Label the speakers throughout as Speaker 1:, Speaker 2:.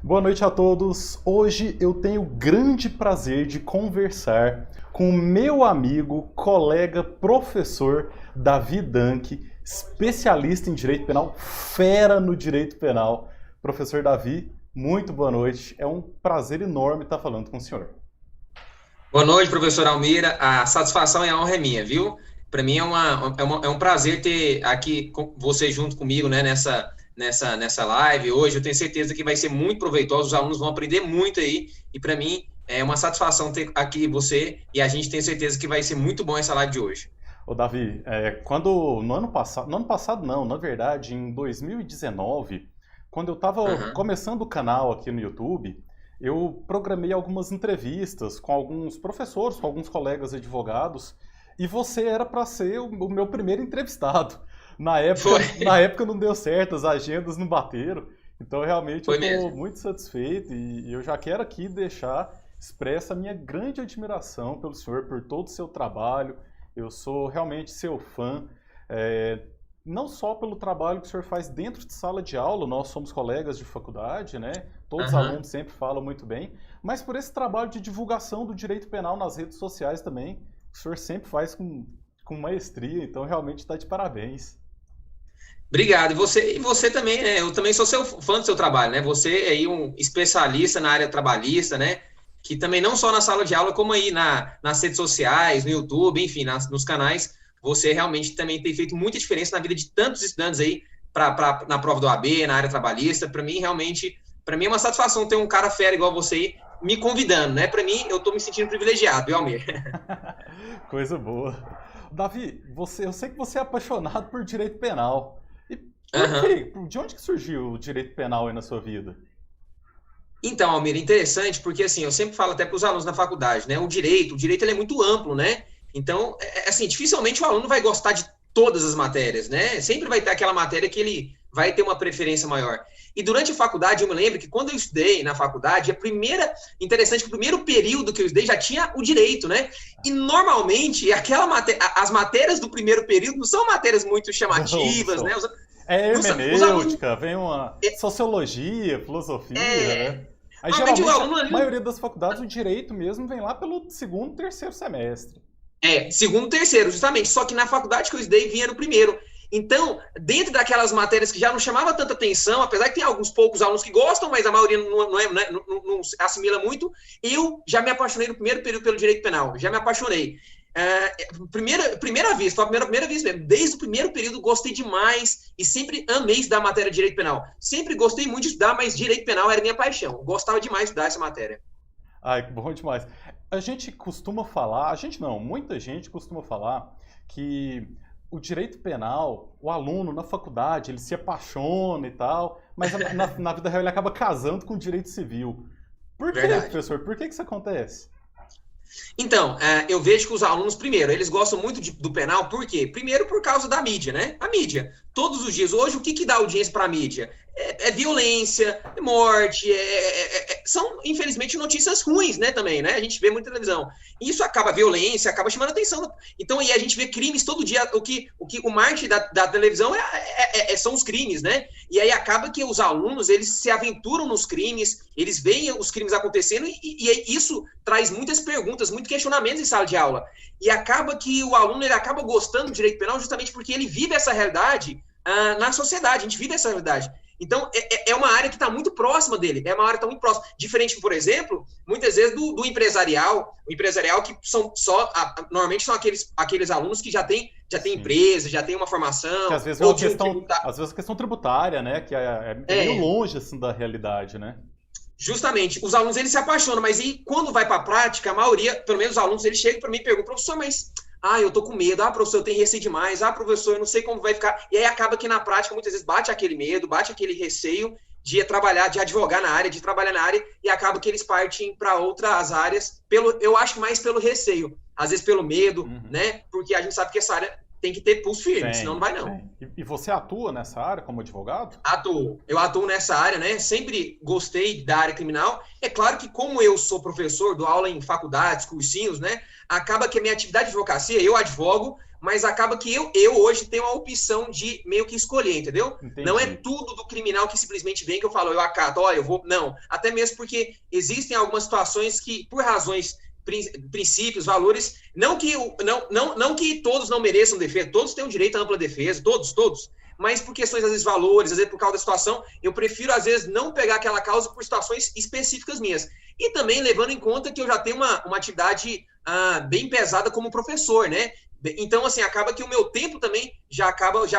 Speaker 1: Boa noite a todos. Hoje eu tenho o grande prazer de conversar com o meu amigo, colega, professor Davi Danck, especialista em direito penal, fera no direito penal. Professor Davi, muito boa noite. É um prazer enorme estar falando com o senhor.
Speaker 2: Boa noite, professor Almira. A satisfação e a honra é minha, viu? Para mim é um prazer ter aqui com você junto comigo, né, nessa live. Hoje eu tenho certeza que vai ser muito proveitoso, os alunos vão aprender muito aí. E para mim é uma satisfação ter aqui você e a gente tem certeza que vai ser muito bom essa live de hoje.
Speaker 1: Ô Davi, quando no ano passado não, na verdade, em 2019, quando eu estava
Speaker 2: Aham.
Speaker 1: começando o canal aqui no YouTube, eu programei algumas entrevistas com alguns professores, com alguns colegas advogados, e você era para ser o meu primeiro entrevistado. Na época,
Speaker 2: Foi,
Speaker 1: na época não deu certo, as agendas não bateram, então realmente eu
Speaker 2: foi
Speaker 1: estou
Speaker 2: mesmo.
Speaker 1: muito satisfeito e eu já quero aqui deixar expressa a minha grande admiração pelo senhor, por todo o seu trabalho. Eu sou realmente seu fã, é, não só pelo trabalho que o senhor faz dentro de sala de aula, nós somos colegas de faculdade, né? Todos os
Speaker 2: Aham.
Speaker 1: alunos sempre falam muito bem, mas por esse trabalho de divulgação do direito penal nas redes sociais também, que o senhor sempre faz com maestria, então realmente está de parabéns.
Speaker 2: Obrigado. E você também, né? Eu também sou seu fã do seu trabalho, né? Você é aí um especialista na área trabalhista, né? Que também não só na sala de aula, como aí nas redes sociais, no YouTube, enfim, nos canais, você realmente também tem feito muita diferença na vida de tantos estudantes aí na prova do AB, na área trabalhista. Para mim, realmente, para mim é uma satisfação ter um cara fera igual você aí me convidando, né? Para mim, eu estou me sentindo privilegiado, viu, Almir?
Speaker 1: Coisa boa. Davi, eu sei que você é apaixonado por direito penal. E por
Speaker 2: Aham.
Speaker 1: quê? De onde que surgiu o direito penal aí na sua vida?
Speaker 2: Então, Almir, interessante, porque assim, eu sempre falo até para os alunos na faculdade, né? O direito ele é muito amplo, né? Então, assim, dificilmente o aluno vai gostar de todas as matérias, né? Sempre vai ter aquela matéria que ele vai ter uma preferência maior. E durante a faculdade, eu me lembro que quando eu estudei na faculdade, interessante que o primeiro período que eu estudei já tinha o direito, né? E normalmente as matérias do primeiro período não são matérias muito
Speaker 1: Não, não
Speaker 2: chamativas, né?
Speaker 1: são. É
Speaker 2: Os alunos,
Speaker 1: hermenêutica, vem uma sociologia, filosofia, né? Aí
Speaker 2: normalmente o
Speaker 1: geralmente a
Speaker 2: aluno ali
Speaker 1: maioria das faculdades, o direito mesmo vem lá pelo segundo, terceiro semestre.
Speaker 2: segundo, terceiro, justamente. Só que na faculdade que eu estudei vinha no primeiro. Então, dentro daquelas matérias que já não chamava tanta atenção, apesar que tem alguns poucos alunos que gostam, mas a maioria não assimila muito, eu já me apaixonei no primeiro período pelo direito penal. Já me apaixonei. Primeira vez, foi a primeira vez mesmo. Desde o primeiro período, gostei demais e sempre amei estudar a matéria de direito penal. Sempre gostei muito de estudar, mas direito penal era minha paixão. Gostava demais de estudar essa matéria.
Speaker 1: Ai, que bom demais. A gente costuma falar, a gente não, muita gente costuma falar que o direito penal, o aluno na faculdade, ele se apaixona e tal, mas na vida real ele acaba casando com o direito civil. Por quê,
Speaker 2: Verdade.
Speaker 1: professor? Por que isso acontece?
Speaker 2: Então, eu vejo que os alunos, primeiro, eles gostam muito do penal, por quê? Primeiro, por causa da mídia, né? A mídia. Todos os dias. Hoje, o que dá audiência para a mídia? É violência, é morte, são, infelizmente, notícias ruins, né, também, né? A gente vê muita televisão. E isso acaba violência, acaba chamando atenção. Então, aí a gente vê crimes todo dia. O marketing da televisão são os crimes, né? E aí acaba que os alunos, eles se aventuram nos crimes, eles veem os crimes acontecendo e isso traz muitas perguntas, muitos questionamentos em sala de aula. E acaba que o aluno, ele acaba gostando do direito penal justamente porque ele vive essa realidade na sociedade, a gente vive essa realidade. Então, é uma área que está muito próxima dele, é uma área que está muito próxima. Diferente, por exemplo, muitas vezes do empresarial, o empresarial que são normalmente são aqueles alunos que já tem
Speaker 1: Sim.
Speaker 2: empresa, já tem uma
Speaker 1: Que
Speaker 2: formação, ou de um tributário.
Speaker 1: às vezes a questão tributária, né? Que é meio
Speaker 2: É,
Speaker 1: longe assim da realidade, né?
Speaker 2: justamente, os alunos eles se apaixonam, mas aí quando vai para a prática, a maioria, pelo menos os alunos, eles chegam para mim e perguntam, professor, mas eu tô com medo, professor, eu tenho receio demais, professor, eu não sei como vai ficar. E aí acaba que na prática, muitas vezes, bate aquele medo, bate aquele receio de trabalhar, de advogar na área, de trabalhar na área, e acaba que eles partem para outras áreas, eu acho mais pelo receio, às vezes pelo medo,
Speaker 1: Uhum.
Speaker 2: né? Porque a gente sabe que essa área tem que ter pulso firme, senão não
Speaker 1: Tem,
Speaker 2: vai não.
Speaker 1: tem. E você atua nessa área como advogado?
Speaker 2: Eu atuo nessa área, né? Sempre gostei da área criminal. É claro que, como eu sou professor, dou aula em faculdades, cursinhos, né? Acaba que a minha atividade de advocacia, eu advogo, mas acaba que eu hoje tenho a opção de meio que escolher, entendeu?
Speaker 1: Entendi.
Speaker 2: Não é tudo do criminal que simplesmente vem que eu falo, eu acato, olha, eu vou... Não, até mesmo porque existem algumas situações que, por razões, princípios, valores, não que todos não mereçam defesa, todos têm o direito à ampla defesa, todos, mas por questões, às vezes, valores, às vezes por causa da situação, eu prefiro, às vezes, não pegar aquela causa por situações específicas minhas. E também levando em conta que eu já tenho uma atividade bem pesada como professor, né? Então, assim, acaba que o meu tempo também já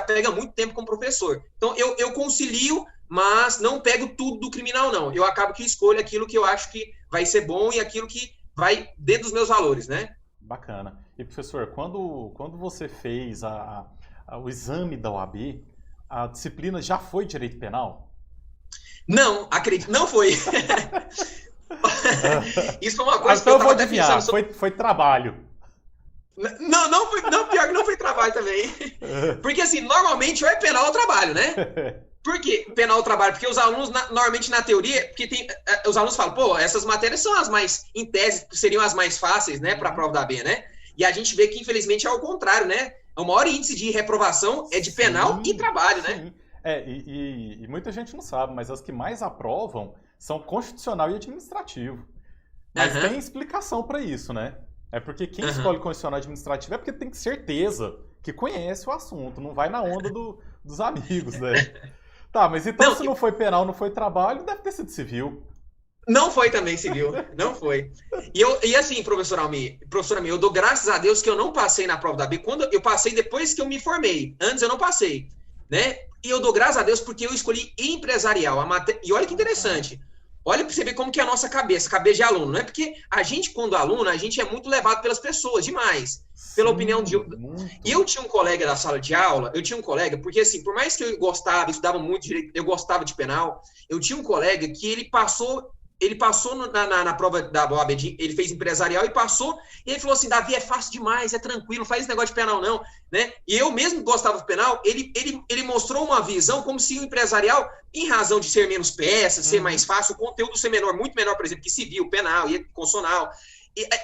Speaker 2: pega muito tempo como professor. Então, eu concilio, mas não pego tudo do criminal, não. Eu acabo que escolho aquilo que eu acho que vai ser bom e aquilo que vai dentro dos meus valores, né?
Speaker 1: Bacana. E, professor, quando você fez o exame da OAB, a disciplina já foi direito penal?
Speaker 2: Não, acredito, não foi. Isso foi uma coisa
Speaker 1: então
Speaker 2: que
Speaker 1: eu vou adivinhar, foi trabalho.
Speaker 2: Não, pior que não foi trabalho também. Porque, assim, normalmente ou é penal ou trabalho, né? Por que penal ou trabalho? Porque os alunos, normalmente na teoria, porque os alunos falam, pô, essas matérias são as mais, em tese, seriam as mais fáceis, né, para a prova da AB, né? E a gente vê que, infelizmente, é o contrário, né? O maior índice de reprovação é de penal e trabalho, né?
Speaker 1: E muita gente não sabe, mas as que mais aprovam são constitucional e administrativo. Mas tem explicação para isso, né? É porque quem escolhe constitucional e administrativo é porque tem certeza que conhece o assunto, não vai na onda dos amigos, né? Tá, mas então se não foi penal, não foi trabalho, deve ter sido civil.
Speaker 2: Não foi também civil, não foi. E assim, professor Almir, eu dou graças a Deus que eu não passei na prova da AB, quando eu passei depois que eu me formei. Antes eu não passei, né? E eu dou graças a Deus porque eu escolhi empresarial. E olha que interessante. Olha para você ver como que é a nossa cabeça de aluno, não é? Porque a gente, quando aluno, a gente é muito levado pelas pessoas, demais. Pela opinião de... E eu tinha um colega da sala de aula, porque assim, por mais que eu gostava, estudava muito direito, eu gostava de penal, eu tinha um colega que ele passou na prova da OAB, ele fez empresarial e passou, e ele falou assim, Davi, é fácil demais, é tranquilo, não faz esse negócio de penal não, né? E eu mesmo que gostava do penal, ele mostrou uma visão como se o empresarial, em razão de ser menos peças, ser mais fácil, o conteúdo ser menor, muito menor, por exemplo, que civil, penal e constitucional.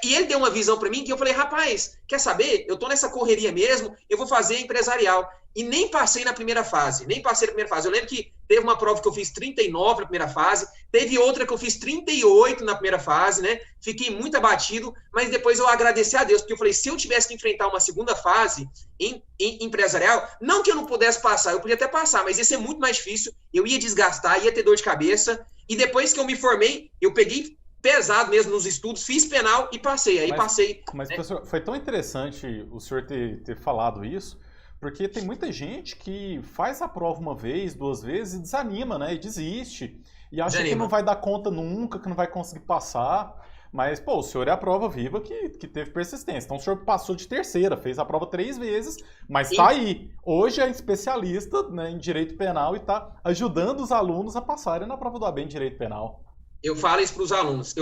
Speaker 2: E ele deu uma visão para mim que eu falei, rapaz, quer saber? Eu tô nessa correria mesmo, eu vou fazer empresarial. E nem passei na primeira fase, Eu lembro que teve uma prova que eu fiz 39 na primeira fase, teve outra que eu fiz 38 na primeira fase, né? Fiquei muito abatido, mas depois eu agradeci a Deus, porque eu falei, se eu tivesse que enfrentar uma segunda fase em empresarial, não que eu não pudesse passar, eu podia até passar, mas ia ser muito mais difícil, eu ia desgastar, ia ter dor de cabeça, e depois que eu me formei, eu peguei pesado mesmo nos estudos, fiz penal e passei, passei.
Speaker 1: Mas, professor, foi tão interessante o senhor ter falado isso, porque tem muita gente que faz a prova uma vez, duas vezes e desanima, né? E desiste. E acha que não vai dar conta nunca, que não vai conseguir passar. Mas, pô, o senhor é a prova viva que teve persistência. Então o senhor passou de terceira, fez a prova 3 vezes, mas tá aí. Hoje é especialista, né, em direito penal e tá ajudando os alunos a passarem na prova do AB em direito penal.
Speaker 2: Eu falo isso para os alunos.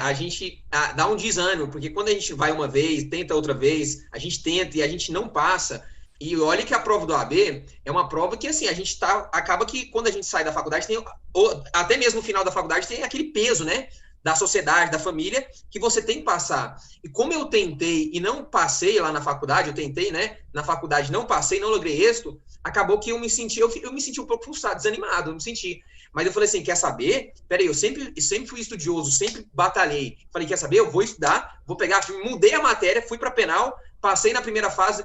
Speaker 2: A gente dá um desânimo, porque quando a gente vai uma vez, tenta outra vez, a gente tenta e a gente não passa. E olha que a prova do AB é uma prova que, assim, acaba que quando a gente sai da faculdade, até mesmo no final da faculdade, tem aquele peso, né? Da sociedade, da família, que você tem que passar. E como eu tentei e não passei lá na faculdade, eu tentei, né? Na faculdade não passei, não logrei êxito, acabou que eu me senti um pouco frustrado, desanimado, eu me senti. Mas eu falei assim, quer saber? Peraí, eu sempre fui estudioso, sempre batalhei. Falei, quer saber? Eu vou estudar, vou pegar, mudei a matéria, fui para penal, passei na primeira fase,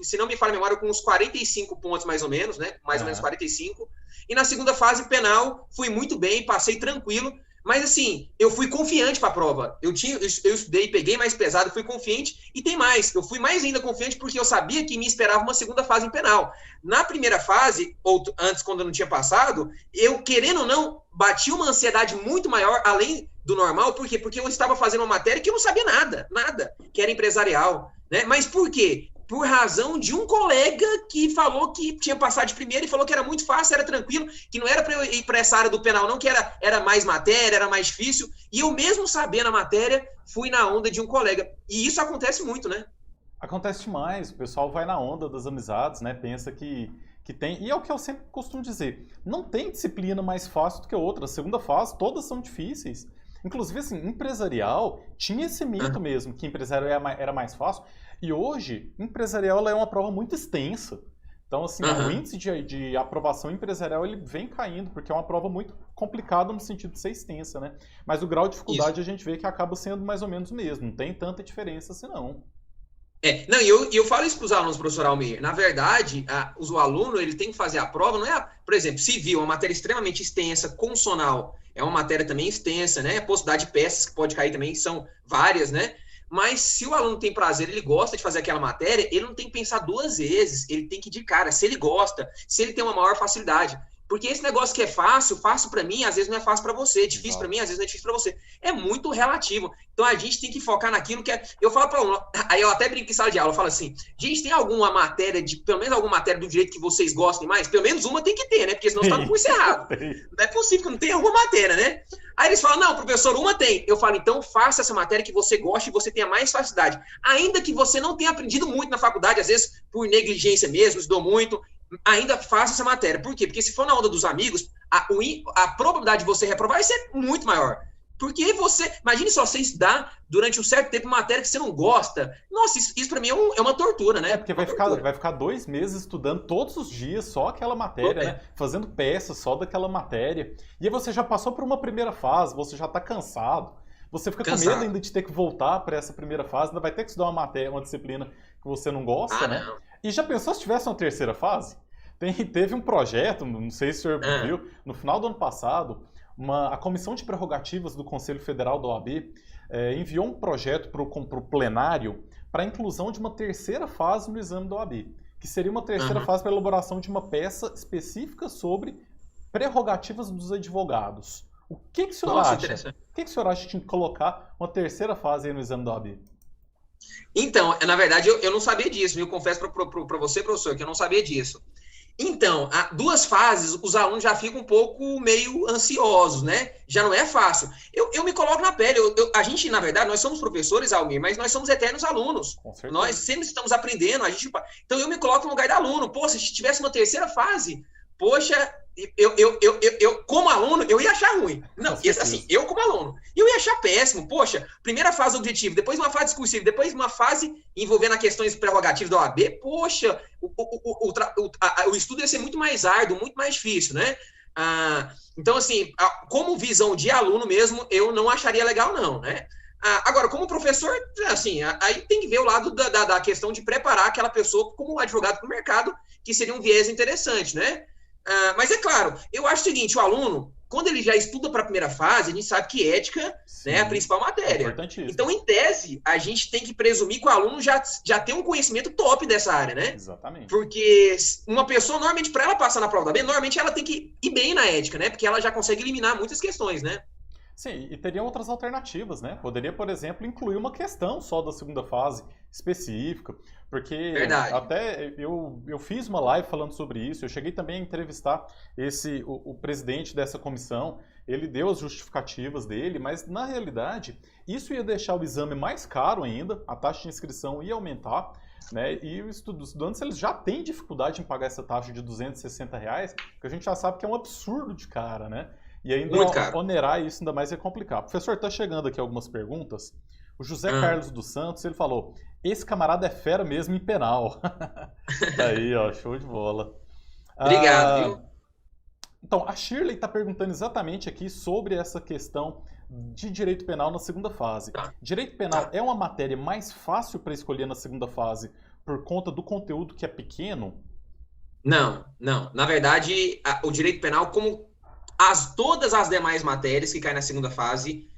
Speaker 2: se não me falha a memória, com uns 45 pontos mais ou menos, né? Mais ou menos 45. E na segunda fase, penal, fui muito bem, passei tranquilo. Mas assim, eu fui confiante para a prova. Eu estudei, peguei mais pesado, fui confiante. E tem mais, eu fui mais ainda confiante porque eu sabia que me esperava uma segunda fase em penal. Na primeira fase, ou antes, quando eu não tinha passado, eu, querendo ou não, bati uma ansiedade muito maior, além do normal. Por quê? Porque eu estava fazendo uma matéria que eu não sabia nada, que era empresarial. Né? Mas por quê? Por razão de um colega que falou que tinha passado de primeira e falou que era muito fácil, era tranquilo, que não era para eu ir para essa área do penal, não, que era mais matéria, era mais difícil. E eu mesmo sabendo a matéria, fui na onda de um colega. E isso acontece muito, né?
Speaker 1: Acontece demais. O pessoal vai na onda das amizades, né? Pensa que tem... E é o que eu sempre costumo dizer. Não tem disciplina mais fácil do que outra. A segunda fase, todas são difíceis. Inclusive, assim, empresarial tinha esse mito mesmo, que empresarial era mais fácil. E hoje, empresarial ela é uma prova muito extensa. Então, assim, o índice de aprovação empresarial ele vem caindo, porque é uma prova muito complicada no sentido de ser extensa, né? Mas o grau de dificuldade a gente vê que acaba sendo mais ou menos o mesmo. Não tem tanta diferença assim, não.
Speaker 2: Não, e eu falo isso para os alunos, professor Almir. Na verdade, o aluno ele tem que fazer a prova, não é, por exemplo, civil, é uma matéria extremamente extensa, constitucional é uma matéria também extensa, né? A possibilidade de peças que pode cair também são várias, né? Mas se o aluno tem prazer, ele gosta de fazer aquela matéria, ele não tem que pensar duas vezes, ele tem que ir de cara, se ele gosta, se ele tem uma maior facilidade. Porque esse negócio que é fácil para mim, às vezes não é fácil para você, difícil para mim, às vezes não é difícil para você. É muito relativo. Então a gente tem que focar naquilo que é. Eu falo para aluno, aí eu até brinco em sala de aula, eu falo assim: gente, tem alguma matéria, pelo menos alguma matéria do direito que vocês gostem mais? Pelo menos uma tem que ter, né? Porque senão você tá no curso errado. Não é possível que não tenha alguma matéria, né? Aí eles falam: não, professor, uma tem. Eu falo: então faça essa matéria que você goste e você tenha mais facilidade. Ainda que você não tenha aprendido muito na faculdade, às vezes por negligência mesmo, estudou muito. Ainda faça essa matéria. Por quê? Porque se for na onda dos amigos, a probabilidade de você reprovar vai ser muito maior. Porque você... Imagine só, você estudar durante um certo tempo uma matéria que você não gosta. Nossa, isso pra mim é uma tortura, né?
Speaker 1: Porque vai ficar 2 meses estudando todos os dias só aquela matéria, né? Fazendo peças só daquela matéria. E aí você já passou por uma primeira fase, você já tá cansado. Você fica com medo ainda de ter que voltar para essa primeira fase, ainda vai ter que estudar uma matéria, uma disciplina que você não gosta, né?
Speaker 2: Não.
Speaker 1: E já pensou se tivesse uma terceira fase? Teve um projeto, não sei se o senhor viu, no final do ano passado, a Comissão de Prerrogativas do Conselho Federal da OAB enviou um projeto para o plenário para a inclusão de uma terceira fase no exame da OAB, que seria uma terceira fase para a elaboração de uma peça específica sobre prerrogativas dos advogados. O que o senhor acha? O que o senhor acha de tinha que colocar uma terceira fase aí no exame da OAB?
Speaker 2: Então, na verdade, eu não sabia disso. Eu confesso para você, professor, que eu não sabia disso. Então, 2 fases, os alunos já ficam um pouco meio ansiosos, né? Já não é fácil. Eu me coloco na pele. A gente, na verdade, nós somos professores, Almir, mas nós somos eternos alunos. Nós sempre estamos aprendendo. Então, eu me coloco no lugar do aluno. Pô, se tivesse uma terceira fase, poxa, eu como aluno, eu ia achar ruim. Não, assim, eu como aluno, eu ia achar péssimo. Poxa, primeira fase objetivo, depois uma fase discursiva, depois uma fase envolvendo as questões prerrogativas da OAB, poxa, o estudo ia ser muito mais árduo, muito mais difícil, né? Então, assim, como visão de aluno mesmo, eu não acharia legal, não, né? Agora, como professor, assim, aí tem que ver o lado da questão de preparar aquela pessoa como advogado para o mercado, que seria um viés interessante, né? Mas é claro, eu acho o seguinte, o aluno, quando ele já estuda para a primeira fase, a gente sabe que ética, né, é a principal matéria. Então, em tese, a gente tem que presumir que o aluno já tem um conhecimento top dessa área, né?
Speaker 1: Exatamente.
Speaker 2: Porque uma pessoa, normalmente, para ela passar na prova da OAB, normalmente ela tem que ir bem na ética, né? Porque ela já consegue eliminar muitas questões, né?
Speaker 1: Sim, e teria outras alternativas, né? Poderia, por exemplo, incluir uma questão só da segunda fase específica, porque até eu fiz uma live falando sobre isso, eu cheguei também a entrevistar o presidente dessa comissão, ele deu as justificativas dele, mas na realidade isso ia deixar o exame mais caro ainda, a taxa de inscrição ia aumentar, né? E os estudantes eles já têm dificuldade em pagar essa taxa de R$260, que a gente já sabe que é um absurdo de cara, né? E ainda onerar isso ainda mais é complicado. Professor, está chegando aqui algumas perguntas. O José Carlos dos Santos, ele falou, esse camarada é fera mesmo em penal. Tá aí, ó, show de bola.
Speaker 2: Obrigado, viu?
Speaker 1: Então, a Shirley está perguntando exatamente aqui sobre essa questão de direito penal na segunda fase. Direito penal é uma matéria mais fácil para escolher na segunda fase por conta do conteúdo que é pequeno?
Speaker 2: Não. Na verdade, o direito penal, como todas as demais matérias que caem na segunda fase,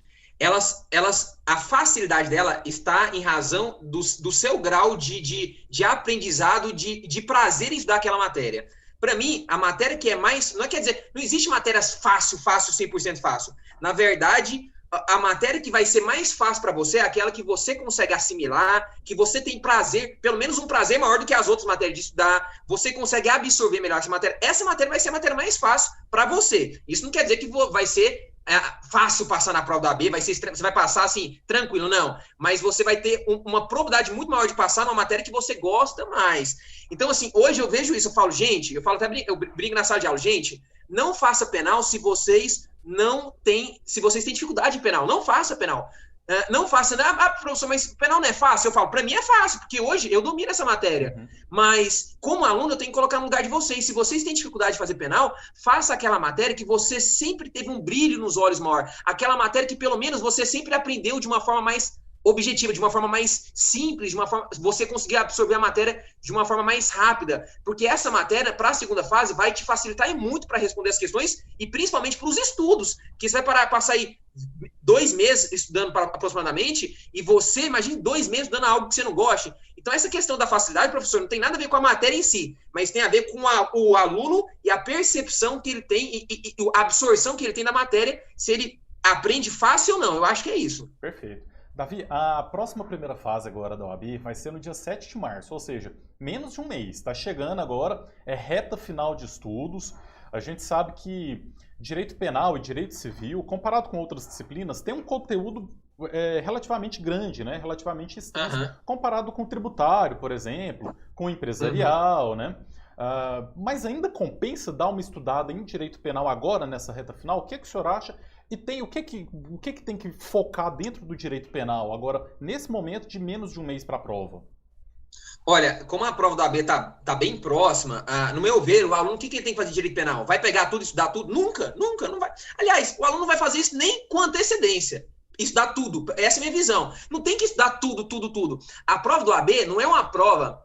Speaker 2: a facilidade dela está em razão do seu grau de aprendizado, de prazer em estudar aquela matéria. Para mim, a matéria que é mais... Não quer dizer, não existe matérias fácil, 100% fácil. Na verdade, a matéria que vai ser mais fácil para você é aquela que você consegue assimilar, que você tem prazer, pelo menos um prazer maior do que as outras matérias de estudar, você consegue absorver melhor essa matéria. Essa matéria vai ser a matéria mais fácil para você. Isso não quer dizer que vai ser fácil passar na prova da AB, você vai passar assim, tranquilo, não. Mas você vai ter uma probabilidade muito maior de passar numa matéria que você gosta mais. Então, assim, hoje eu vejo isso, eu falo, gente, eu brinco na sala de aula, gente, não faça penal se vocês não tem, se vocês têm dificuldade em penal, não faça penal. Não faça, professor, mas penal não é fácil? Eu falo, para mim é fácil, porque hoje eu domino essa matéria.
Speaker 1: Uhum.
Speaker 2: Mas, como aluno, eu tenho que colocar no lugar de vocês. Se vocês têm dificuldade de fazer penal, faça aquela matéria que você sempre teve um brilho nos olhos maior. Aquela matéria que, pelo menos, você sempre aprendeu de uma forma mais objetiva, de uma forma mais simples, de uma forma você conseguir absorver a matéria de uma forma mais rápida, porque essa matéria, para a segunda fase, vai te facilitar muito para responder as questões e principalmente para os estudos, que você vai passar aí 2 meses estudando aproximadamente e você, imagine 2 meses estudando algo que você não goste. Então, essa questão da facilidade, professor, não tem nada a ver com a matéria em si, mas tem a ver com o aluno e a percepção que ele tem e a absorção que ele tem da matéria, se ele aprende fácil ou não. Eu acho que é isso.
Speaker 1: Perfeito. Davi, a próxima primeira fase agora da OAB vai ser no dia 7 de março, ou seja, menos de um mês. Está chegando agora, é reta final de estudos. A gente sabe que direito penal e direito civil, comparado com outras disciplinas, tem um conteúdo relativamente grande, né? Relativamente extenso, comparado com o tributário, por exemplo, com o empresarial, né? Mas ainda compensa dar uma estudada em direito penal agora, nessa reta final? O que o senhor acha? E tem, o que tem que focar dentro do direito penal agora, nesse momento de menos de um mês para a prova?
Speaker 2: Olha, como a prova da AB tá bem próxima, no meu ver, o aluno, o que ele tem que fazer de direito penal? Vai pegar tudo, estudar tudo? Nunca, não vai. Aliás, o aluno não vai fazer isso nem com antecedência. Estudar tudo, essa é a minha visão. Não tem que estudar tudo. A prova do AB não é uma prova,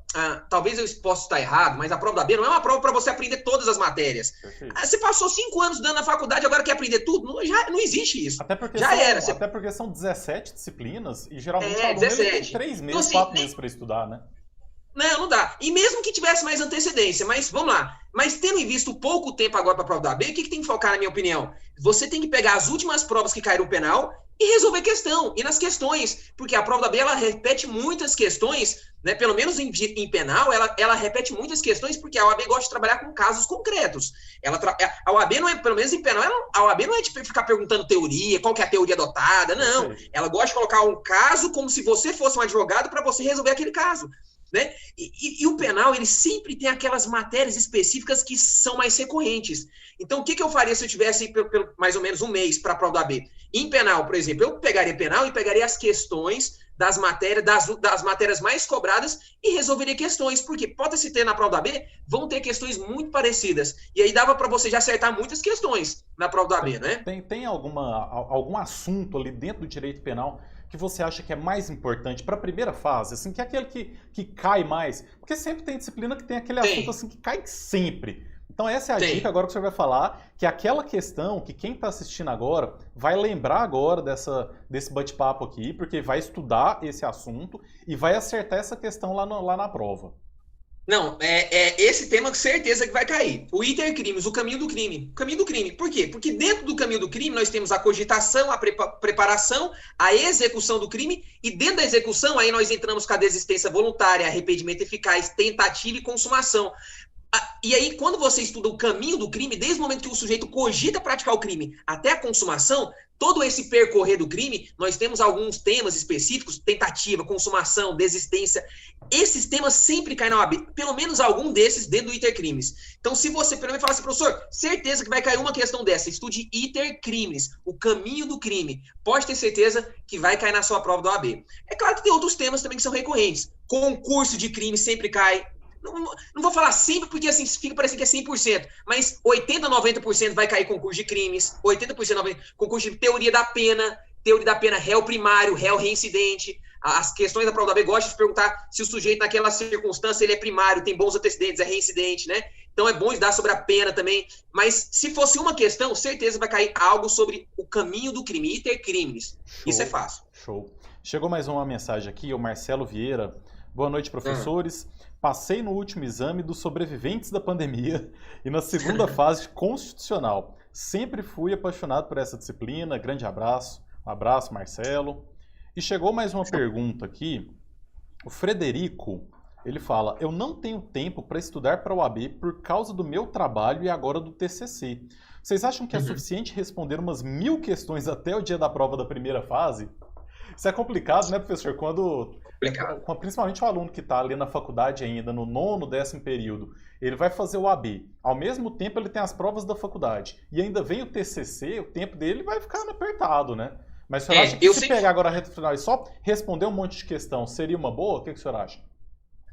Speaker 2: talvez eu possa estar errado, mas a prova do AB não é uma prova para você aprender todas as matérias. Você passou 5 anos estudando na faculdade, agora quer aprender tudo? Não existe isso.
Speaker 1: Até porque são 17 disciplinas e geralmente o aluno tem 3 meses, então, 4 meses para estudar, né?
Speaker 2: Não dá. E mesmo que tivesse mais antecedência, mas vamos lá. Mas tendo em visto pouco tempo agora para a prova da AB, o que tem que focar, na minha opinião? Você tem que pegar as últimas provas que caíram no penal e resolver questão. E nas questões, porque a prova da AB, ela repete muitas questões, né? Pelo menos em penal, ela repete muitas questões porque a OAB gosta de trabalhar com casos concretos. A OAB não é, pelo menos em penal, a OAB não é de ficar perguntando teoria, qual que é a teoria adotada, não. Ela gosta de colocar um caso como se você fosse um advogado para você resolver aquele caso. Né? E o penal, ele sempre tem aquelas matérias específicas que são mais recorrentes. Então, o que eu faria se eu tivesse pelo mais ou menos um mês para a prova da AB? Em penal, por exemplo, eu pegaria penal e pegaria as questões das matérias mais cobradas e resolveria questões, porque pode se ter na prova da AB, vão ter questões muito parecidas. E aí dava para você já acertar muitas questões na prova da AB, né?
Speaker 1: Tem algum assunto ali dentro do direito penal que você acha que é mais importante para a primeira fase, assim, que é aquele que cai mais? Porque sempre tem disciplina que tem aquele assunto assim que cai sempre. Então essa é a dica agora que você vai falar, que aquela questão que quem está assistindo agora vai lembrar agora desse bate-papo aqui, porque vai estudar esse assunto e vai acertar essa questão lá na prova.
Speaker 2: Não, esse tema com certeza que vai cair. O intercrimes, o caminho do crime. O caminho do crime. Por quê? Porque dentro do caminho do crime nós temos a cogitação, a preparação, a execução do crime e dentro da execução aí nós entramos com a desistência voluntária, arrependimento eficaz, tentativa e consumação. E aí, quando você estuda o caminho do crime, desde o momento que o sujeito cogita praticar o crime até a consumação, todo esse percorrer do crime, nós temos alguns temas específicos, tentativa, consumação, desistência. Esses temas sempre caem na OAB, pelo menos algum desses dentro do intercrimes. Então, se você pelo menos falar assim, professor, certeza que vai cair uma questão dessa, estude intercrimes, o caminho do crime. Pode ter certeza que vai cair na sua prova da OAB. É claro que tem outros temas também que são recorrentes. Concurso de crime sempre cai. Não vou falar sempre, porque assim fica parecendo que é 100%, mas 80%, 90% vai cair concurso de crimes, 80%, 90% concurso de teoria da pena, réu primário, réu reincidente. As questões da prova da AB gostam de perguntar se o sujeito naquela circunstância ele é primário, tem bons antecedentes, é reincidente, né? Então é bom estudar sobre a pena também, mas se fosse uma questão, certeza vai cair algo sobre o caminho do crime, intercrimes. Isso é fácil.
Speaker 1: Show. Chegou mais uma mensagem aqui, o Marcelo Vieira. Boa noite, professores. Passei no último exame dos sobreviventes da pandemia e na segunda fase constitucional. Sempre fui apaixonado por essa disciplina. Grande abraço. Um abraço, Marcelo. E chegou mais uma pergunta aqui. O Frederico, ele fala: eu não tenho tempo para estudar para o OAB por causa do meu trabalho e agora do TCC. Vocês acham que é suficiente responder umas 1000 questões até o dia da prova da primeira fase? Isso é complicado, né, professor? Principalmente o aluno que está ali na faculdade ainda, no 9º, 10º período, ele vai fazer o AB. Ao mesmo tempo, ele tem as provas da faculdade. E ainda vem o TCC, o tempo dele vai ficar apertado, né? Mas o senhor acha que se pegar agora a reta final e só responder um monte de questão, seria uma boa? O que o senhor acha?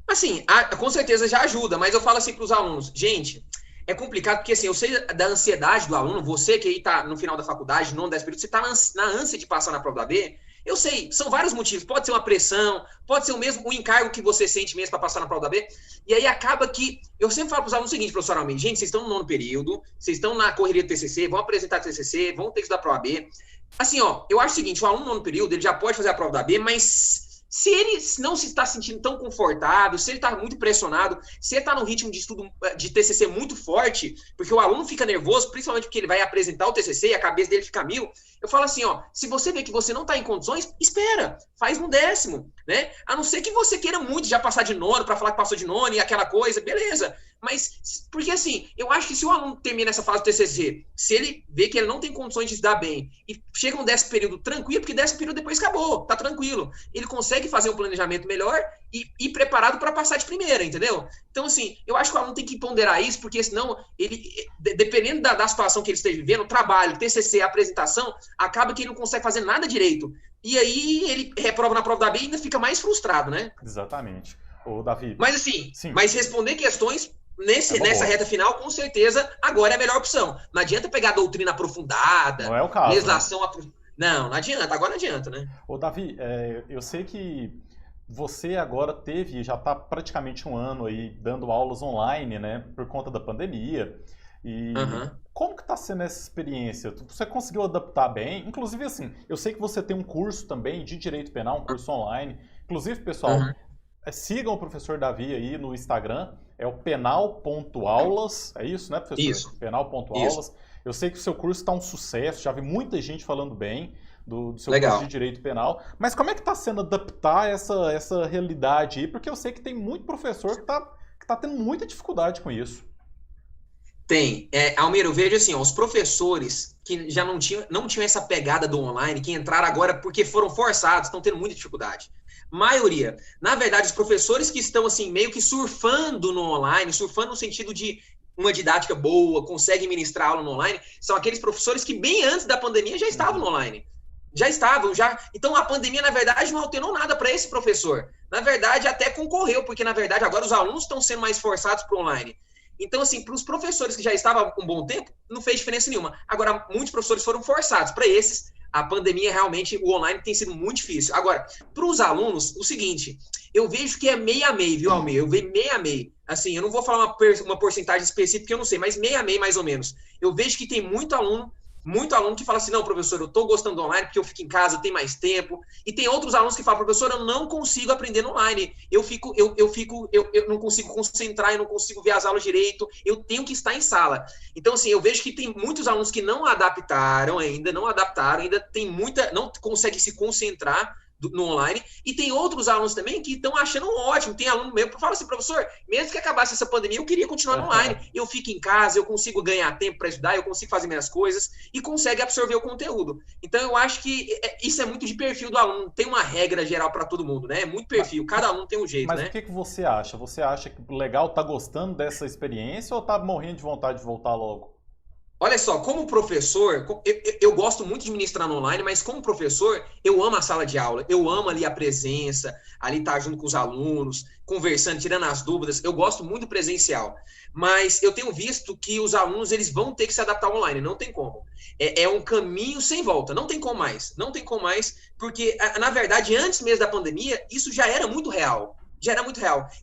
Speaker 2: Assim, com certeza já ajuda, mas eu falo assim para os alunos, gente, é complicado porque assim, eu sei da ansiedade do aluno, você que aí está no final da faculdade, no 10 período, você está na ânsia de passar na prova da B, eu sei, são vários motivos, pode ser uma pressão, pode ser o mesmo o encargo que você sente mesmo para passar na prova da B, e aí acaba que, eu sempre falo para os alunos o seguinte, professor Almeida, gente, vocês estão no 9º período, vocês estão na correria do TCC, vão apresentar o TCC, vão ter que estudar a prova B, assim, ó, eu acho o seguinte, o aluno no 9º período, ele já pode fazer a prova da B, mas se ele não se está sentindo tão confortável, se ele está muito pressionado, se ele está num ritmo de estudo de TCC muito forte, porque o aluno fica nervoso, principalmente porque ele vai apresentar o TCC e a cabeça dele fica mil, eu falo assim, ó, se você vê que você não está em condições, espera, faz no 10º, né? A não ser que você queira muito já passar de 9º para falar que passou de 9º e aquela coisa, beleza. Mas, porque assim, eu acho que se o aluno termina essa fase do TCC, se ele vê que ele não tem condições de estudar bem e chega um 10º período tranquilo, porque 10º período depois acabou, tá tranquilo. Ele consegue fazer um planejamento melhor e ir preparado para passar de primeira, entendeu? Então, assim, eu acho que o aluno tem que ponderar isso, porque senão, ele, dependendo da situação que ele esteja vivendo, trabalho, TCC, apresentação, acaba que ele não consegue fazer nada direito. E aí ele reprova na prova da B e ainda fica mais frustrado, né?
Speaker 1: Exatamente. Ô, Davi.
Speaker 2: Mas assim, mas responder questões nessa reta final, com certeza, agora é a melhor opção. Não adianta pegar a doutrina aprofundada,
Speaker 1: não é o caso,
Speaker 2: legislação Não adianta, agora não adianta, né?
Speaker 1: Ô, Davi, eu sei que você agora já está praticamente um ano aí dando aulas online, né, por conta da pandemia. E como que está sendo essa experiência? Você conseguiu adaptar bem? Inclusive, assim, eu sei que você tem um curso também de Direito Penal, um curso online. Inclusive, pessoal, sigam o professor Davi aí no Instagram, é o penal.aulas, é isso, né, professor?
Speaker 2: Isso.
Speaker 1: Penal.aulas. Eu sei que o seu curso está um sucesso, já vi muita gente falando bem do seu
Speaker 2: Legal.
Speaker 1: curso de Direito Penal. Mas como é que está sendo adaptar essa realidade aí? Porque eu sei que tem muito professor que tá tendo muita dificuldade com isso.
Speaker 2: Tem. Almir, eu vejo assim, ó, os professores que já não tinham essa pegada do online, que entraram agora porque foram forçados, estão tendo muita dificuldade. Maioria. Na verdade, os professores que estão assim, meio que surfando no online, surfando no sentido de uma didática boa, conseguem ministrar aula no online, são aqueles professores que bem antes da pandemia já estavam no online. Já estavam. Então, a pandemia, na verdade, não alterou nada para esse professor. Na verdade, até concorreu, porque, na verdade, agora os alunos estão sendo mais forçados para o online. Então, assim, para os professores que já estavam há um bom tempo, não fez diferença nenhuma. Agora, muitos professores foram forçados. Para esses, a pandemia, realmente, o online tem sido muito difícil. Agora, para os alunos, o seguinte, eu vejo que é meio a meio, viu, Almir? Eu vejo meio a meio. Assim, eu não vou falar uma porcentagem específica, que eu não sei, mas meio a meio, mais ou menos. Eu vejo que tem muito aluno que fala assim, não, professor, eu estou gostando do online porque eu fico em casa, eu tenho mais tempo. E tem outros alunos que falam, professor, eu não consigo aprender no online. Eu não consigo concentrar, eu não consigo ver as aulas direito, eu tenho que estar em sala. Então, assim, eu vejo que tem muitos alunos que não adaptaram, tem não conseguem se concentrar no online, e tem outros alunos também que estão achando ótimo. Tem aluno meu que fala assim, professor, mesmo que acabasse essa pandemia, eu queria continuar no online. Eu fico em casa, eu consigo ganhar tempo para estudar, eu consigo fazer minhas coisas e consegue absorver o conteúdo. Então, eu acho que isso é muito de perfil do aluno. Tem uma regra geral para todo mundo, né? É muito perfil. Cada aluno tem um jeito,
Speaker 1: mas
Speaker 2: né?
Speaker 1: Mas o que você acha? Você acha que o legal tá gostando dessa experiência ou tá morrendo de vontade de voltar logo?
Speaker 2: Olha só, como professor, eu gosto muito de ministrar no online, mas como professor, eu amo a sala de aula, eu amo ali a presença, ali estar junto com os alunos, conversando, tirando as dúvidas, eu gosto muito do presencial. Mas eu tenho visto que os alunos, eles vão ter que se adaptar ao online, não tem como. É um caminho sem volta, não tem como mais, porque, na verdade, antes mesmo da pandemia, isso já era muito real,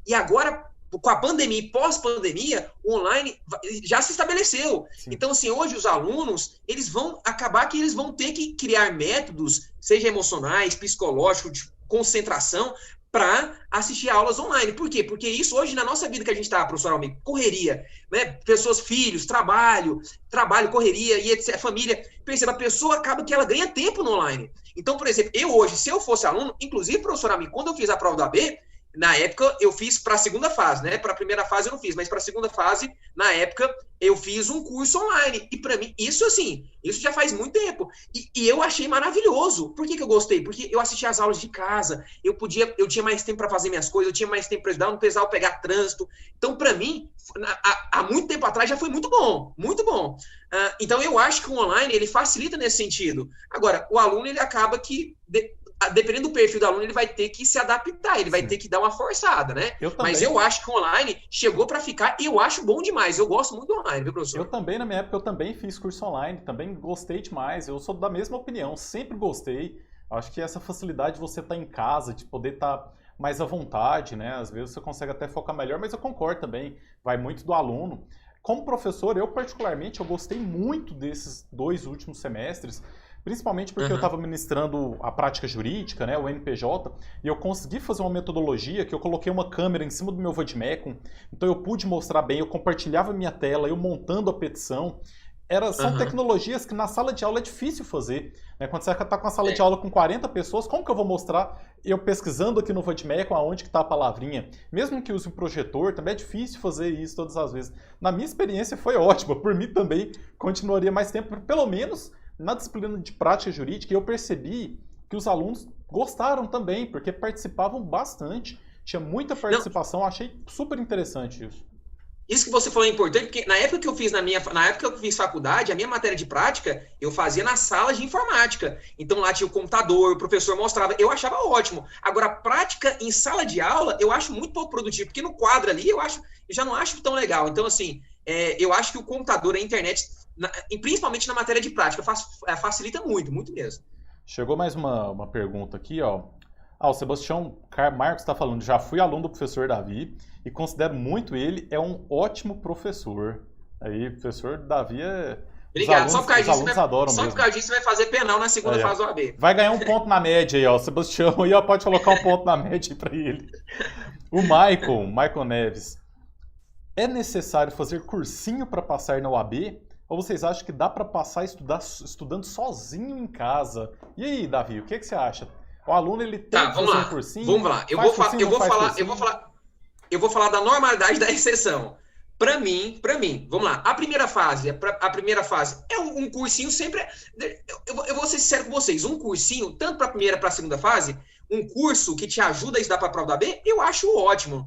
Speaker 2: E agora, com a pandemia e pós-pandemia, o online já se estabeleceu. Sim. Então, assim, hoje os alunos, eles vão ter que criar métodos, seja emocionais, psicológicos, de concentração, para assistir aulas online. Por quê? Porque isso hoje, na nossa vida que a gente está, professor Almeida, correria, né? Pessoas, filhos, trabalho, correria, e etc., família. Perceba, a pessoa acaba que ela ganha tempo no online. Então, por exemplo, eu hoje, se eu fosse aluno, inclusive, professor Almeida, quando eu fiz a prova da AB, Na época, eu fiz para a segunda fase, né? Para a primeira fase eu não fiz, mas para a segunda fase, na época, eu fiz um curso online. E para mim, isso assim, isso já faz muito tempo. E eu achei maravilhoso. Por que eu gostei? Porque eu assistia as aulas de casa, eu tinha mais tempo para fazer minhas coisas, eu tinha mais tempo para estudar, não precisava pegar trânsito. Então, para mim, há muito tempo atrás já foi muito bom, muito bom. Então, eu acho que o online, ele facilita nesse sentido. Agora, o aluno, ele acaba que dependendo do perfil do aluno, ele vai ter que se adaptar, ele vai ter que dar uma forçada, né? Mas eu acho que o online chegou para ficar e eu acho bom demais. Eu gosto muito do online, viu, professor?
Speaker 1: Eu também, na minha época, eu também fiz curso online, também gostei demais. Eu sou da mesma opinião, sempre gostei. Acho que essa facilidade de você estar em casa, de poder estar mais à vontade, né? Às vezes você consegue até focar melhor, mas eu concordo também, vai muito do aluno. Como professor, eu particularmente, eu gostei muito desses 2 últimos semestres, principalmente porque eu estava ministrando a prática jurídica, né, o NPJ, e eu consegui fazer uma metodologia que eu coloquei uma câmera em cima do meu vademecum, então eu pude mostrar bem, eu compartilhava minha tela, eu montando a petição. São tecnologias que na sala de aula é difícil fazer. Né? Quando você está com a sala de aula com 40 pessoas, como que eu vou mostrar eu pesquisando aqui no vademecum aonde que está a palavrinha? Mesmo que use um projetor, também é difícil fazer isso todas as vezes. Na minha experiência foi ótima, por mim também continuaria mais tempo, pelo menos na disciplina de prática jurídica, eu percebi que os alunos gostaram também, porque participavam bastante. Tinha muita participação, achei super interessante isso.
Speaker 2: Isso que você falou é importante, porque na época que eu fiz faculdade, a minha matéria de prática, eu fazia na sala de informática. Então lá tinha o computador, o professor mostrava, eu achava ótimo. Agora, a prática em sala de aula, eu acho muito pouco produtivo, porque no quadro ali, eu já não acho tão legal. Então, assim, eu acho que o computador, a internet, principalmente na matéria de prática, facilita muito, muito mesmo.
Speaker 1: Chegou mais uma pergunta aqui, ó. O Sebastião Marcos está falando, já fui aluno do professor Davi e considero muito ele, é um ótimo professor. Aí, professor Davi
Speaker 2: Obrigado.
Speaker 1: Os alunos adoram mesmo.
Speaker 2: Só por causa disso vai fazer penal na segunda fase do AB.
Speaker 1: Vai ganhar um ponto na média aí, ó. O Sebastião aí, ó, pode colocar um ponto na média para ele. O Michael Neves. É necessário fazer cursinho para passar na UAB? Ou vocês acham que dá para passar estudando sozinho em casa? E aí, Davi, o que você acha? O aluno ele tem que fazer um cursinho?
Speaker 2: Vamos lá. Eu vou falar da normalidade da exceção. Para mim, vamos lá. A primeira fase é um cursinho sempre. Eu vou ser sincero com vocês. Um cursinho, tanto para a primeira para a segunda fase, um curso que te ajuda a estudar para a prova da B, eu acho ótimo.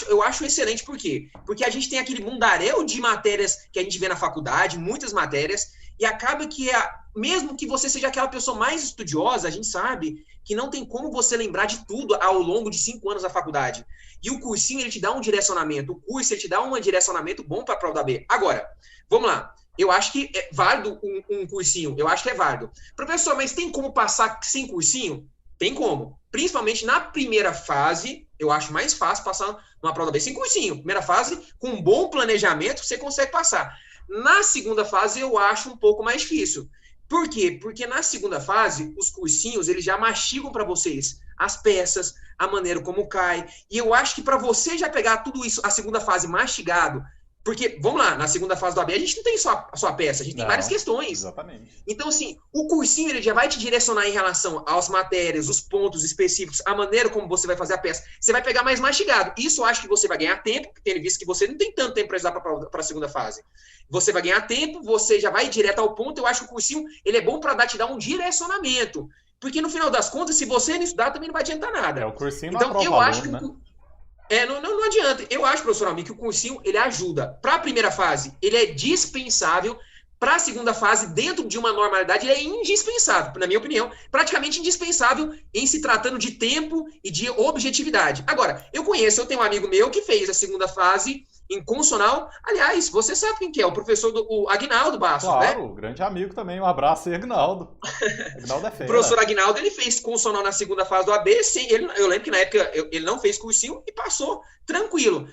Speaker 2: Eu acho excelente. Por quê? Porque a gente tem aquele mundaréu de matérias que a gente vê na faculdade, muitas matérias, e acaba que mesmo que você seja aquela pessoa mais estudiosa, a gente sabe que não tem como você lembrar de tudo ao longo de 5 anos da faculdade. E o cursinho, ele te dá um direcionamento. O curso, ele te dá um direcionamento bom para a prova da B. Agora, vamos lá. Eu acho que é válido um cursinho. Eu acho que é válido. Professor, mas tem como passar sem cursinho? Tem como. Principalmente na primeira fase, eu acho mais fácil passar numa prova da B sem cursinho. Primeira fase, com um bom planejamento, você consegue passar. Na segunda fase, eu acho um pouco mais difícil. Por quê? Porque na segunda fase, os cursinhos, eles já mastigam para vocês as peças, a maneira como cai. E eu acho que para você já pegar tudo isso, a segunda fase mastigado, porque, vamos lá, na segunda fase do AB, a gente não tem só a peça, a gente tem várias questões.
Speaker 1: Exatamente.
Speaker 2: Então, assim, o cursinho, ele já vai te direcionar em relação às matérias, os pontos específicos, a maneira como você vai fazer a peça. Você vai pegar mais mastigado. Isso eu acho que você vai ganhar tempo, tendo visto que você não tem tanto tempo para estudar para a segunda fase. Você vai ganhar tempo, você já vai direto ao ponto. Eu acho que o cursinho, ele é bom para te dar um direcionamento. Porque, no final das contas, se você não estudar, também não vai adiantar nada.
Speaker 1: O cursinho
Speaker 2: então, eu acho que...
Speaker 1: né?
Speaker 2: Não adianta. Eu acho, professor Almir, que o cursinho, ele ajuda. Para a primeira fase, ele é dispensável. Para a segunda fase, dentro de uma normalidade, ele é indispensável, na minha opinião. Praticamente indispensável em se tratando de tempo e de objetividade. Agora, eu tenho um amigo meu que fez a segunda fase em Consonal. Aliás, você sabe quem que é? O professor o Aguinaldo Bastos,
Speaker 1: claro,
Speaker 2: né?
Speaker 1: Grande amigo também. Um abraço aí, Aguinaldo. Aguinaldo é feio.
Speaker 2: O professor Aguinaldo, ele fez Consonal na segunda fase do AB. Eu lembro que na época ele não fez cursinho e passou tranquilo.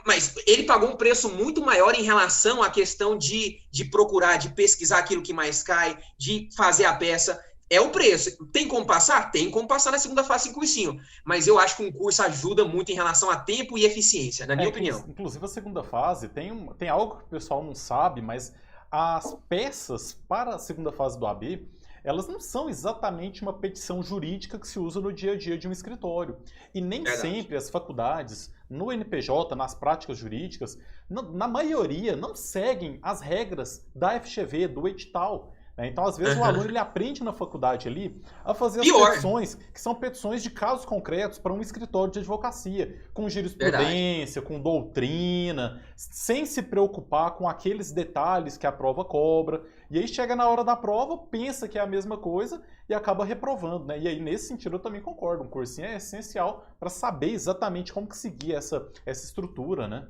Speaker 2: Mas ele pagou um preço muito maior em relação à questão de procurar, de pesquisar aquilo que mais cai, de fazer a peça. É o preço. Tem como passar? Tem como passar na segunda fase em cursinho. Mas eu acho que um curso ajuda muito em relação a tempo e eficiência, na minha opinião.
Speaker 1: Inclusive, a segunda fase tem algo que o pessoal não sabe, mas as peças para a segunda fase do AB, elas não são exatamente uma petição jurídica que se usa no dia a dia de um escritório. E nem
Speaker 2: Verdade.
Speaker 1: sempre as faculdades, no NPJ, nas práticas jurídicas, na maioria, não seguem as regras da FGV, do edital. Então, às vezes, o aluno ele aprende na faculdade ali a fazer as
Speaker 2: Pior.
Speaker 1: petições, que são petições de casos concretos para um escritório de advocacia, com
Speaker 2: Verdade.
Speaker 1: jurisprudência, com doutrina, sem se preocupar com aqueles detalhes que a prova cobra. E aí chega na hora da prova, pensa que é a mesma coisa e acaba reprovando, né? E aí, nesse sentido, eu também concordo. Um cursinho é essencial para saber exatamente como que seguir essa estrutura, né?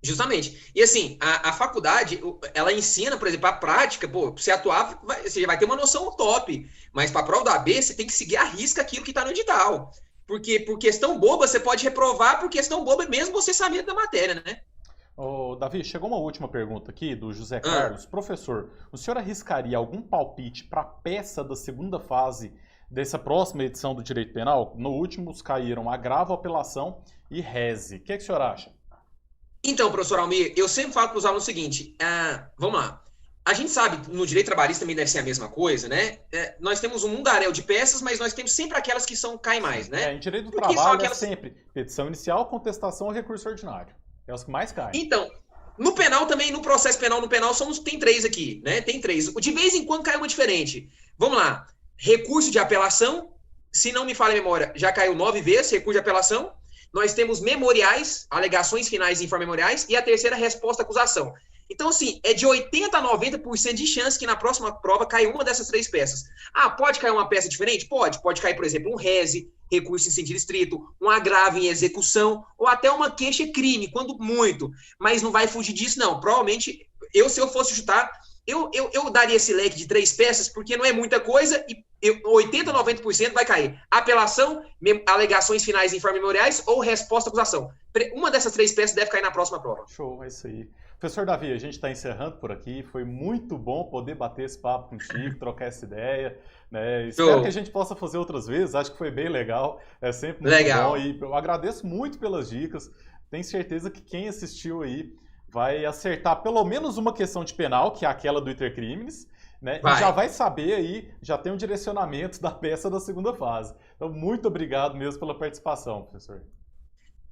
Speaker 2: Justamente. E assim, a faculdade, ela ensina, por exemplo, a prática, pô, pra você atuar, você vai ter uma noção top. Mas para a prova da AB, você tem que seguir à risca aquilo que está no edital. Porque por questão boba, você pode reprovar por questão boba, mesmo você sabendo da matéria, né?
Speaker 1: Ô, Davi, chegou uma última pergunta aqui do José
Speaker 2: Ah,
Speaker 1: Carlos. Professor, o senhor arriscaria algum palpite para a peça da segunda fase dessa próxima edição do Direito Penal? No último caíram agravo, apelação e rese. O que é que o senhor acha?
Speaker 2: Então, professor Almir, eu sempre falo para os alunos o seguinte: vamos lá. A gente sabe, no direito trabalhista também deve ser a mesma coisa, né? Nós temos um mundaréu de peças, mas nós temos sempre aquelas que caem mais, né?
Speaker 1: Em direito do
Speaker 2: Porque são
Speaker 1: trabalho é
Speaker 2: aquelas.
Speaker 1: sempre petição inicial, contestação e recurso ordinário. É os que mais caem.
Speaker 2: Então, no penal também, no processo penal, no penal, tem três aqui, né? Tem três. De vez em quando cai uma diferente. Vamos lá. Recurso de apelação, se não me falha a memória, já caiu 9 vezes, recurso de apelação. Nós temos memoriais, alegações finais e inframemoriais, e a terceira, resposta à acusação. Então, assim, é de 80% a 90% de chance que na próxima prova caia uma dessas três peças. Pode cair uma peça diferente? Pode. Pode cair, por exemplo, um rese, recurso em sentido estrito, um agravo em execução, ou até uma queixa-crime, quando muito. Mas não vai fugir disso, não. Provavelmente, se eu fosse chutar, eu daria esse leque de três peças, porque não é muita coisa e 80%, 90% vai cair. Apelação, alegações finais e inframemoriais ou resposta à acusação. Uma dessas três peças deve cair na próxima prova.
Speaker 1: Show, é isso aí. Professor Davi, a gente está encerrando por aqui. Foi muito bom poder bater esse papo contigo, trocar essa ideia. Né? Espero que a gente possa fazer outras vezes. Acho que foi bem legal. É sempre muito
Speaker 2: Legal.
Speaker 1: bom. E eu agradeço muito pelas dicas. Tenho certeza que quem assistiu aí vai acertar pelo menos uma questão de penal, que é aquela do intercrimes, né? E já vai saber aí, já tem um direcionamento da peça da segunda fase. Então, muito obrigado mesmo pela participação, professor.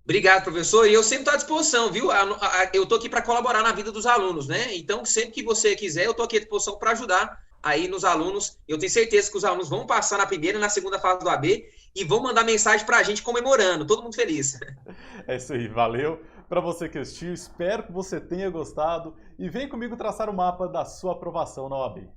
Speaker 2: Obrigado, professor. E eu sempre estou à disposição, viu? Eu estou aqui para colaborar na vida dos alunos, né? Então, sempre que você quiser, eu estou aqui à disposição para ajudar aí nos alunos. Eu tenho certeza que os alunos vão passar na primeira e na segunda fase do AB e vão mandar mensagem para a gente comemorando. Todo mundo feliz.
Speaker 1: É isso aí, valeu. Para você que assistiu, espero que você tenha gostado e vem comigo traçar o mapa da sua aprovação na OAB.